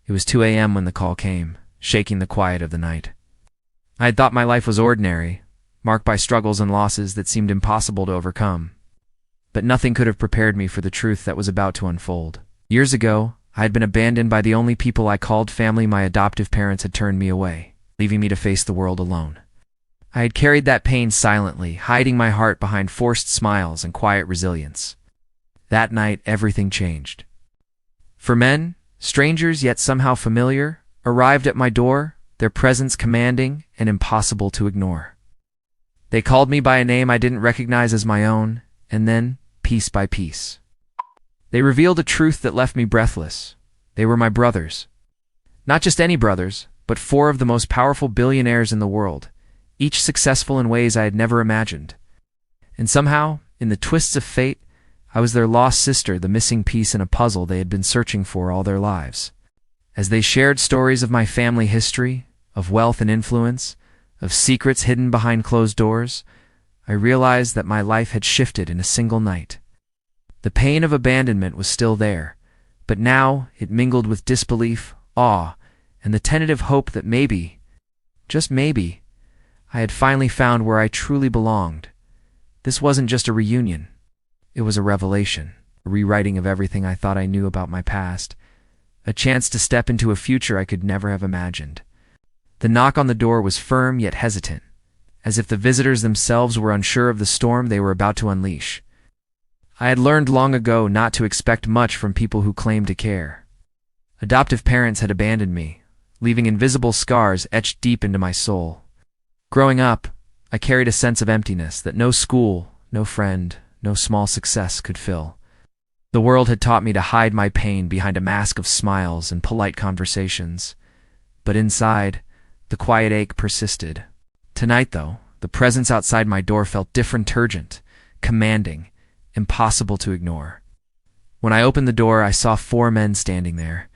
It was 2 a.m. when the call came, shaking the quiet of the night. I had thought my life was ordinary, marked by struggles and losses that seemed impossible to overcome. But nothing could have prepared me for the truth that was about to unfold. Years ago, I had been abandoned by the only people I called family. My adoptive parents had turned me away, leaving me to face the world alone. I had carried that pain silently, hiding my heart behind forced smiles and quiet resilience. That night, everything changed. For men, strangers yet somehow familiar, arrived at my door, their presence commanding and impossible to ignore. They called me by a name I didn't recognize as my own, and then, piece by piece, they revealed a truth that left me breathless. They were my brothers. Not just any brothers, but 4 of the most powerful billionaires in the world, each successful in ways I had never imagined. And somehow, in the twists of fate, I was their lost sister, the missing piece in a puzzle they had been searching for all their lives. As they shared stories of my family history, of wealth and influence, of secrets hidden behind closed doors, I realized that my life had shifted in a single night. The pain of abandonment was still there, but now it mingled with disbelief, awe, and the tentative hope that maybe, just maybe, I had finally found where I truly belonged. This wasn't just a reunion. It was a revelation, a rewriting of everything I thought I knew about my past, a chance to step into a future I could never have imagined. The knock on the door was firm yet hesitant, as if the visitors themselves were unsure of the storm they were about to unleash. I had learned long ago not to expect much from people who claimed to care. Adoptive parents had abandoned me, leaving invisible scars etched deep into my soul. Growing up, I carried a sense of emptiness that no school, no friend, no small success could fill. The world had taught me to hide my pain behind a mask of smiles and polite conversations. But inside, the quiet ache persisted. Tonight, though, the presence outside my door felt different, urgent, commanding, impossible to ignore. When I opened the door, I saw 4 men standing there.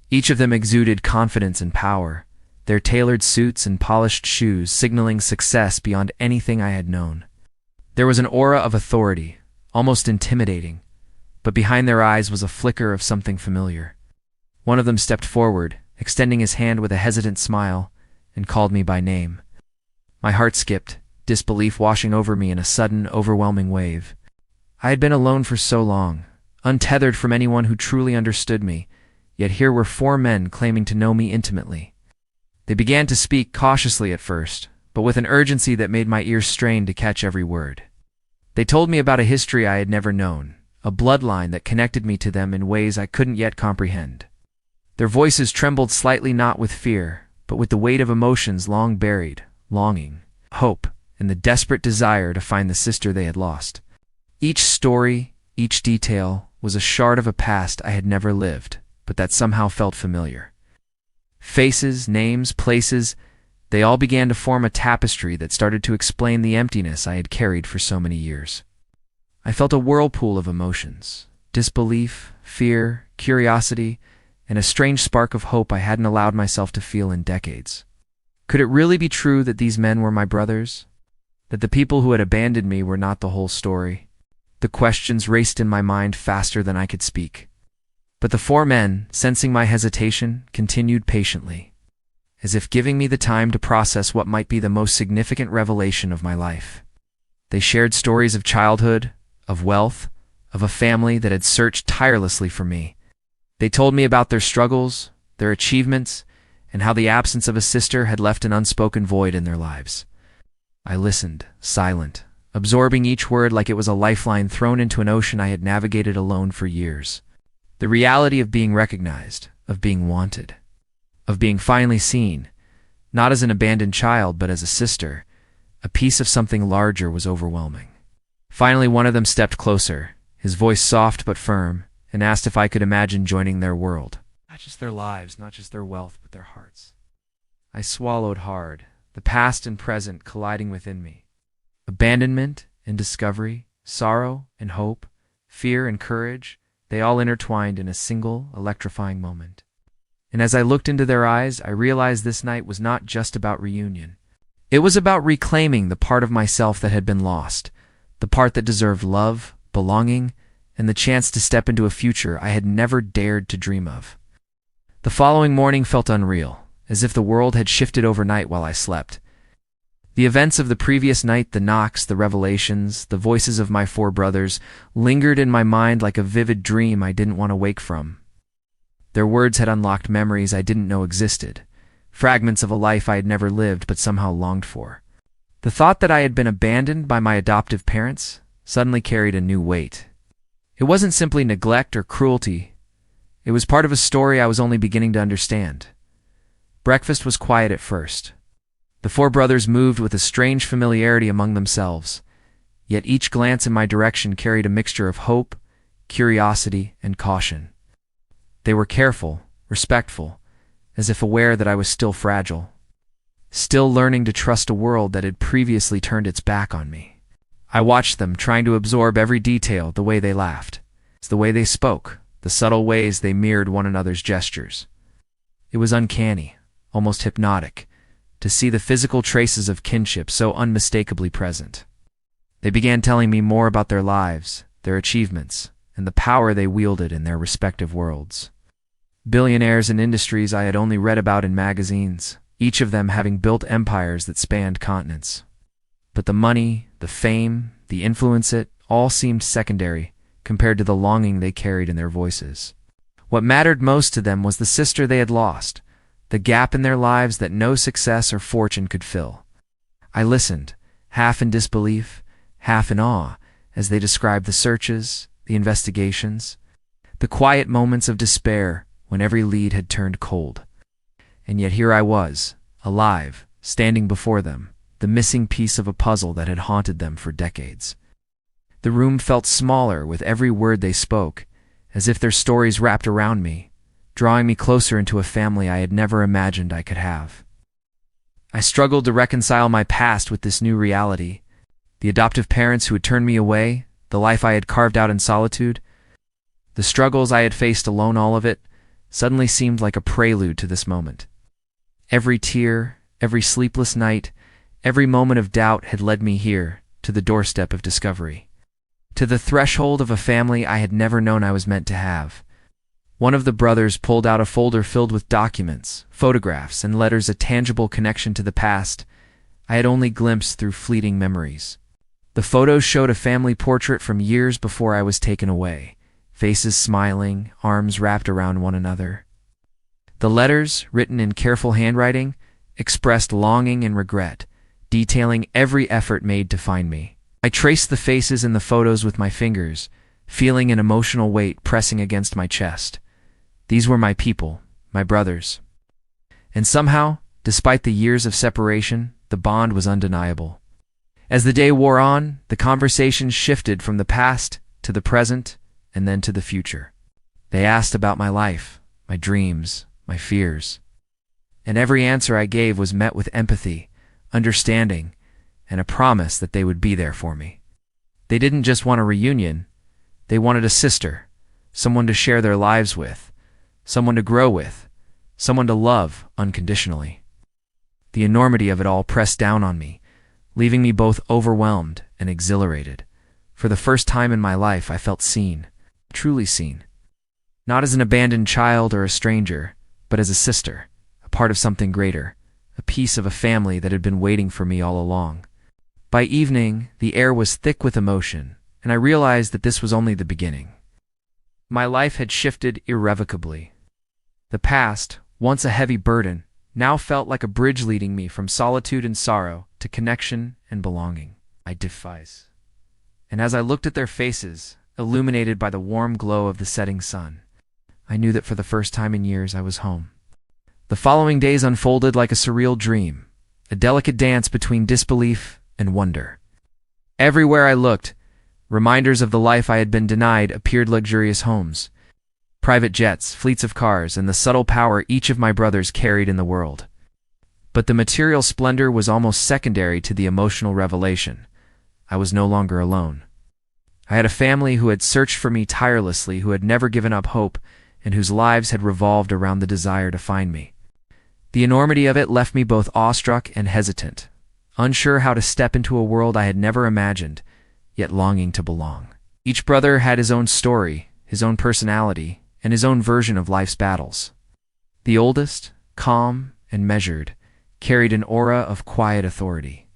Each of them exuded confidence and power, their tailored suits and polished shoes signaling success beyond anything I had known. There was an aura of authority, almost intimidating, but behind their eyes was a flicker of something familiar. One of them stepped forward, extending his hand with a hesitant smile, and called me by name. My heart skipped, disbelief washing over me in a sudden, overwhelming wave. I had been alone for so long, untethered from anyone who truly understood me, yet here were 4 men claiming to know me intimately. They began to speak cautiously at first, but with an urgency that made my ears strain to catch every word. They told me about a history I had never known, a bloodline that connected me to them in ways I couldn't yet comprehend. Their voices trembled slightly, not with fear, but with the weight of emotions long buried, longing, hope, and the desperate desire to find the sister they had lost. Each story, each detail, was a shard of a past I had never lived, but that somehow felt familiar. Faces, names, places, they all began to form a tapestry that started to explain the emptiness I had carried for so many years. I felt a whirlpool of emotions, disbelief, fear, curiosity, and a strange spark of hope I hadn't allowed myself to feel in decades. Could it really be true that these men were my brothers? That the people who had abandoned me were not the whole story? The questions raced in my mind faster than I could speak. But the 4 men, sensing my hesitation, continued patiently, as if giving me the time to process what might be the most significant revelation of my life. They shared stories of childhood, of wealth, of a family that had searched tirelessly for me. They told me about their struggles, their achievements, and how the absence of a sister had left an unspoken void in their lives. I listened, silent, absorbing each word like it was a lifeline thrown into an ocean I had navigated alone for years. The reality of being recognized, of being wanted, of being finally seen, not as an abandoned child but as a sister, a piece of something larger, was overwhelming. Finally, one of them stepped closer, his voice soft but firm, and asked if I could imagine joining their world. Not just their lives, not just their wealth, but their hearts. I swallowed hard, the past and present colliding within me. Abandonment and discovery, sorrow and hope, fear and courage, they all intertwined in a single, electrifying moment. And as I looked into their eyes, I realized this night was not just about reunion. It was about reclaiming the part of myself that had been lost, the part that deserved love, belonging, and the chance to step into a future I had never dared to dream of. The following morning felt unreal, as if the world had shifted overnight while I slept. The events of the previous night, the knocks, the revelations, the voices of my 4 brothers, lingered in my mind like a vivid dream I didn't want to wake from. Their words had unlocked memories I didn't know existed, fragments of a life I had never lived but somehow longed for. The thought that I had been abandoned by my adoptive parents suddenly carried a new weight. It wasn't simply neglect or cruelty. It was part of a story I was only beginning to understand. Breakfast was quiet at first. The 4 brothers moved with a strange familiarity among themselves, yet each glance in my direction carried a mixture of hope, curiosity, and caution. They were careful, respectful, as if aware that I was still fragile, still learning to trust a world that had previously turned its back on me. I watched them, trying to absorb every detail, the way they laughed, the way they spoke, the subtle ways they mirrored one another's gestures. It was uncanny, almost hypnotic, to see the physical traces of kinship so unmistakably present. They began telling me more about their lives, their achievements, and the power they wielded in their respective worlds. Billionaires and industries I had only read about in magazines, each of them having built empires that spanned continents. But the money, the fame, the influence, it all seemed secondary compared to the longing they carried in their voices. What mattered most to them was the sister they had lost, the gap in their lives that no success or fortune could fill. I listened, half in disbelief, half in awe, as they described the searches, the investigations, the quiet moments of despair when every lead had turned cold. And yet here I was, alive, standing before them, the missing piece of a puzzle that had haunted them for decades. The room felt smaller with every word they spoke, as if their stories wrapped around me, drawing me closer into a family I had never imagined I could have. I struggled to reconcile my past with this new reality, the adoptive parents who had turned me away, the life I had carved out in solitude. The struggles I had faced alone, all of it, suddenly seemed like a prelude to this moment. Every tear, every sleepless night, every moment of doubt had led me here, to the doorstep of discovery, to the threshold of a family I had never known I was meant to have. One of the brothers pulled out a folder filled with documents, photographs, and letters, a tangible connection to the past I had only glimpsed through fleeting memories. The photos showed a family portrait from years before I was taken away, faces smiling, arms wrapped around one another. The letters, written in careful handwriting, expressed longing and regret, detailing every effort made to find me. I traced the faces in the photos with my fingers, feeling an emotional weight pressing against my chest. These were my people, my brothers. And somehow, despite the years of separation, the bond was undeniable. As the day wore on, the conversation shifted from the past to the present and then to the future. They asked about my life, my dreams, my fears. And every answer I gave was met with empathy, understanding, and a promise that they would be there for me. They didn't just want a reunion, they wanted a sister, someone to share their lives with, someone to grow with, someone to love unconditionally. The enormity of it all pressed down on me, leaving me both overwhelmed and exhilarated. For the first time in my life, I felt seen, truly seen. Not as an abandoned child or a stranger, but as a sister, a part of something greater, a piece of a family that had been waiting for me all along. By evening, the air was thick with emotion, and I realized that this was only the beginning. My life had shifted irrevocably. The past, once a heavy burden, now felt like a bridge leading me from solitude and sorrow to connection and belonging. I defies. And as I looked at their faces, illuminated by the warm glow of the setting sun, I knew that for the first time in years I was home. The following days unfolded like a surreal dream, a delicate dance between disbelief and wonder. Everywhere I looked, reminders of the life I had been denied appeared: luxurious homes, private jets, fleets of cars, and the subtle power each of my brothers carried in the world. But the material splendor was almost secondary to the emotional revelation. I was no longer alone. I had a family who had searched for me tirelessly, who had never given up hope, and whose lives had revolved around the desire to find me. The enormity of it left me both awestruck and hesitant, unsure how to step into a world I had never imagined, yet longing to belong. Each brother had his own story, his own personality, and his own version of life's battles. The oldest, calm and measured, carried an aura of quiet authority.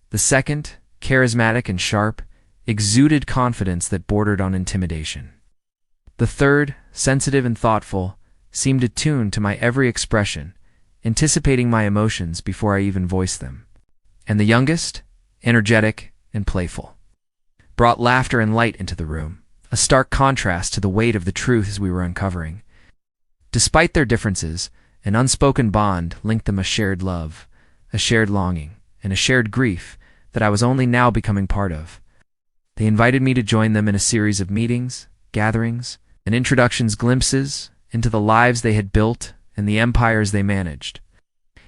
The second, charismatic and sharp, exuded confidence that bordered on intimidation. The third, sensitive and thoughtful, seemed attuned to my every expression, anticipating my emotions before I even voiced them. And the youngest, energetic and playful, brought laughter and light into the room, a stark contrast to the weight of the truths we were uncovering. Despite their differences, an unspoken bond linked them, a shared love, a shared longing, and a shared grief that I was only now becoming part of. They invited me to join them in a series of meetings, gatherings, and introductions, glimpses into the lives they had built and the empires they managed.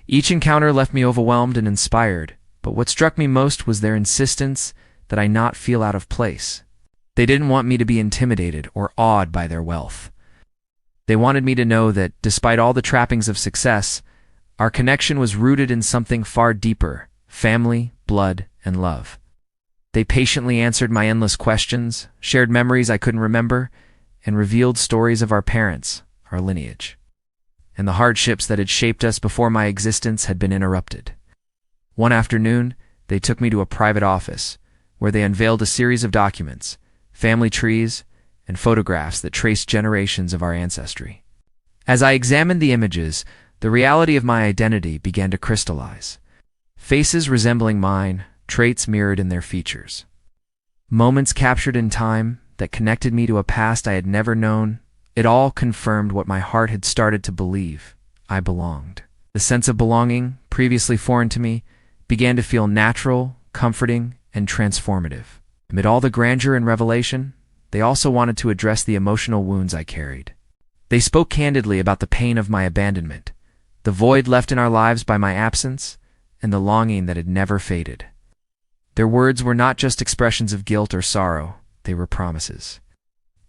Each encounter left me overwhelmed and inspired, but what struck me most was their insistence that I not feel out of place. They didn't want me to be intimidated or awed by their wealth. They wanted me to know that, despite all the trappings of success, our connection was rooted in something far deeper: family, blood, and love. They patiently answered my endless questions, shared memories I couldn't remember, and revealed stories of our parents, our lineage, and the hardships that had shaped us before my existence had been interrupted. One afternoon, they took me to a private office, where they unveiled a series of documents, family trees, and photographs that traced generations of our ancestry. As I examined the images, the reality of my identity began to crystallize. Faces resembling mine, traits mirrored in their features. Moments captured in time that connected me to a past I had never known. It all confirmed what my heart had started to believe: I belonged. The sense of belonging, previously foreign to me, began to feel natural, comforting, and transformative. Amid all the grandeur and revelation, they also wanted to address the emotional wounds I carried. They spoke candidly about the pain of my abandonment, the void left in our lives by my absence, and the longing that had never faded. Their words were not just expressions of guilt or sorrow, they were promises.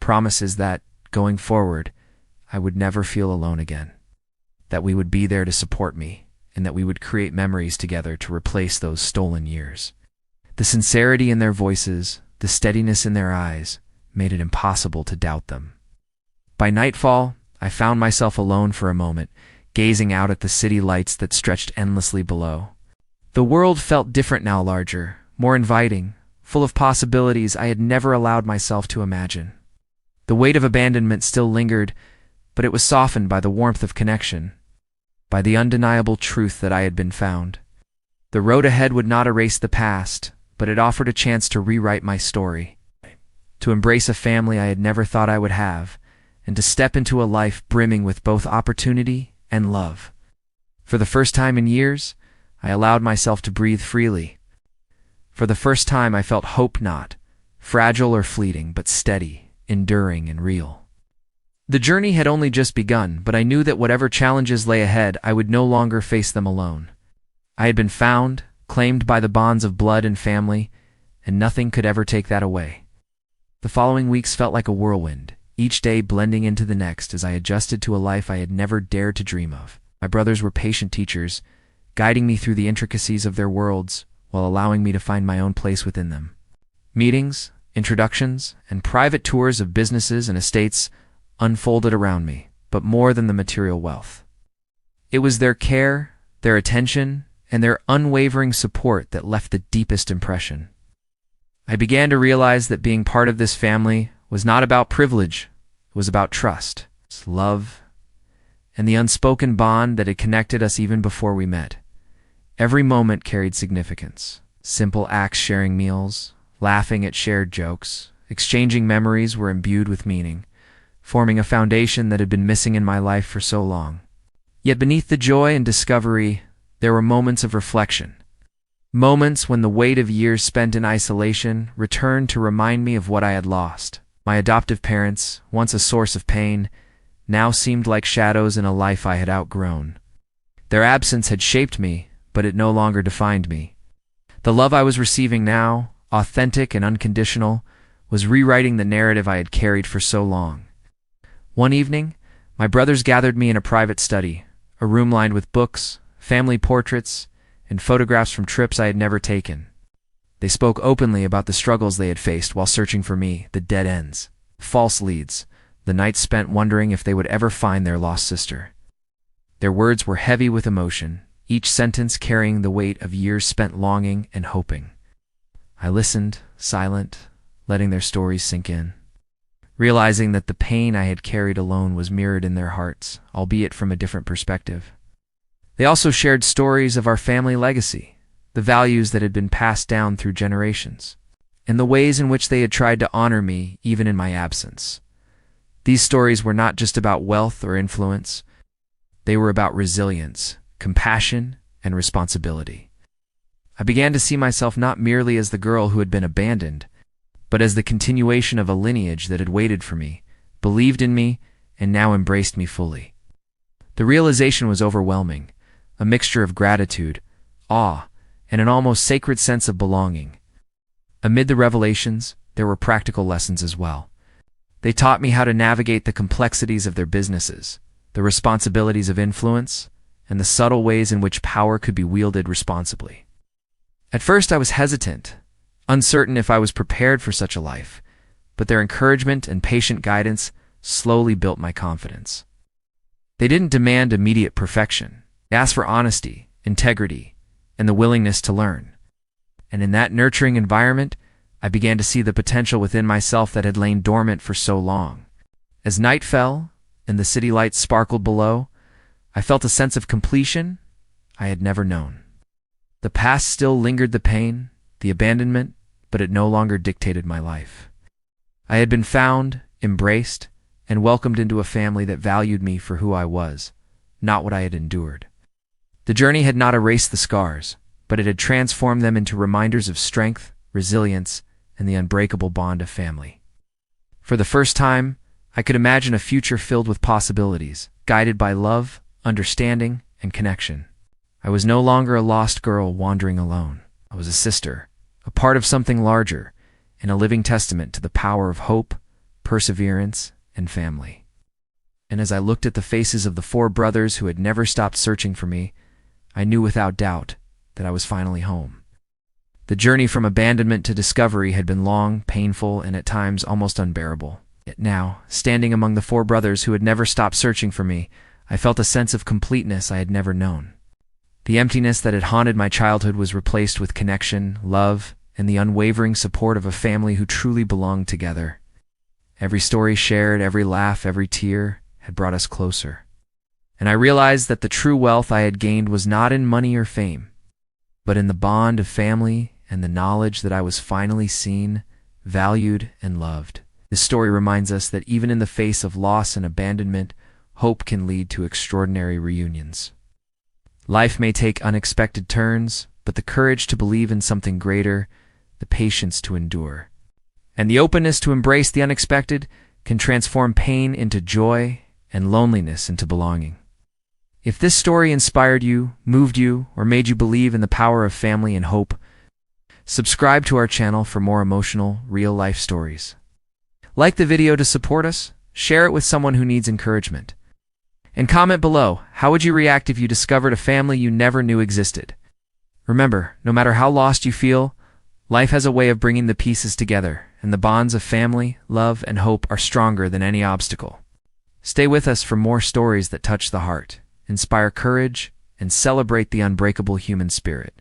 Promises that, going forward, I would never feel alone again. That we would be there to support me, and that we would create memories together to replace those stolen years. The sincerity in their voices, the steadiness in their eyes, made it impossible to doubt them. By nightfall, I found myself alone for a moment, gazing out at the city lights that stretched endlessly below. The world felt different now, larger, more inviting, full of possibilities I had never allowed myself to imagine. The weight of abandonment still lingered, but it was softened by the warmth of connection, by the undeniable truth that I had been found. The road ahead would not erase the past, but it offered a chance to rewrite my story, to embrace a family I had never thought I would have, and to step into a life brimming with both opportunity and love. For the first time in years, I allowed myself to breathe freely. For the first time, I felt hope, not fragile or fleeting, but steady, enduring, and real. The journey had only just begun, but I knew that whatever challenges lay ahead, I would no longer face them alone. I had been found, claimed by the bonds of blood and family, and nothing could ever take that away. The following weeks felt like a whirlwind, each day blending into the next as I adjusted to a life I had never dared to dream of. My brothers were patient teachers, guiding me through the intricacies of their worlds while allowing me to find my own place within them. Meetings, introductions, and private tours of businesses and estates unfolded around me, but more than the material wealth. It was their care, their attention, and their unwavering support that left the deepest impression. I began to realize that being part of this family was not about privilege, it was about trust, love, and the unspoken bond that had connected us even before we met. Every moment carried significance. Simple acts, sharing meals, laughing at shared jokes, exchanging memories were imbued with meaning, forming a foundation that had been missing in my life for so long. Yet beneath the joy and discovery, there were moments of reflection. Moments when the weight of years spent in isolation returned to remind me of what I had lost. My adoptive parents, once a source of pain, now seemed like shadows in a life I had outgrown. Their absence had shaped me, but it no longer defined me. The love I was receiving now, authentic and unconditional, was rewriting the narrative I had carried for so long. One evening, my brothers gathered me in a private study, a room lined with books, family portraits, and photographs from trips I had never taken. They spoke openly about the struggles they had faced while searching for me, the dead ends, false leads, the nights spent wondering if they would ever find their lost sister. Their words were heavy with emotion, each sentence carrying the weight of years spent longing and hoping. I listened, silent, letting their stories sink in, realizing that the pain I had carried alone was mirrored in their hearts, albeit from a different perspective. They also shared stories of our family legacy, the values that had been passed down through generations, and the ways in which they had tried to honor me even in my absence. These stories were not just about wealth or influence. They were about resilience, compassion, and responsibility. I began to see myself not merely as the girl who had been abandoned, but as the continuation of a lineage that had waited for me, believed in me, and now embraced me fully. The realization was overwhelming, a mixture of gratitude, awe, and an almost sacred sense of belonging. Amid the revelations, there were practical lessons as well. They taught me how to navigate the complexities of their businesses, the responsibilities of influence, and the subtle ways in which power could be wielded responsibly. At first I was hesitant, uncertain if I was prepared for such a life, but their encouragement and patient guidance slowly built my confidence. They didn't demand immediate perfection. They asked for honesty, integrity, and the willingness to learn. And in that nurturing environment, I began to see the potential within myself that had lain dormant for so long. As night fell and the city lights sparkled below, I felt a sense of completion I had never known. The past still lingered, the pain, the abandonment, but it no longer dictated my life. I had been found, embraced, and welcomed into a family that valued me for who I was, not what I had endured. The journey had not erased the scars, but it had transformed them into reminders of strength, resilience, and the unbreakable bond of family. For the first time, I could imagine a future filled with possibilities, guided by love, understanding, and connection. I was no longer a lost girl wandering alone. I was a sister, a part of something larger, and a living testament to the power of hope, perseverance, and family. And as I looked at the faces of the four brothers who had never stopped searching for me, I knew without doubt that I was finally home. The journey from abandonment to discovery had been long, painful, and at times almost unbearable. Yet now, standing among the four brothers who had never stopped searching for me, I felt a sense of completeness I had never known. The emptiness that had haunted my childhood was replaced with connection, love, and the unwavering support of a family who truly belonged together. Every story shared, every laugh, every tear had brought us closer. And I realized that the true wealth I had gained was not in money or fame, but in the bond of family and the knowledge that I was finally seen, valued, and loved. This story reminds us that even in the face of loss and abandonment, hope can lead to extraordinary reunions. Life may take unexpected turns, but the courage to believe in something greater, the patience to endure, and the openness to embrace the unexpected can transform pain into joy and loneliness into belonging. If this story inspired you, moved you, or made you believe in the power of family and hope, subscribe to our channel for more emotional, real-life stories. Like the video to support us, share it with someone who needs encouragement. And comment below, how would you react if you discovered a family you never knew existed? Remember, no matter how lost you feel, life has a way of bringing the pieces together, and the bonds of family, love, and hope are stronger than any obstacle. Stay with us for more stories that touch the heart, inspire courage, and celebrate the unbreakable human spirit.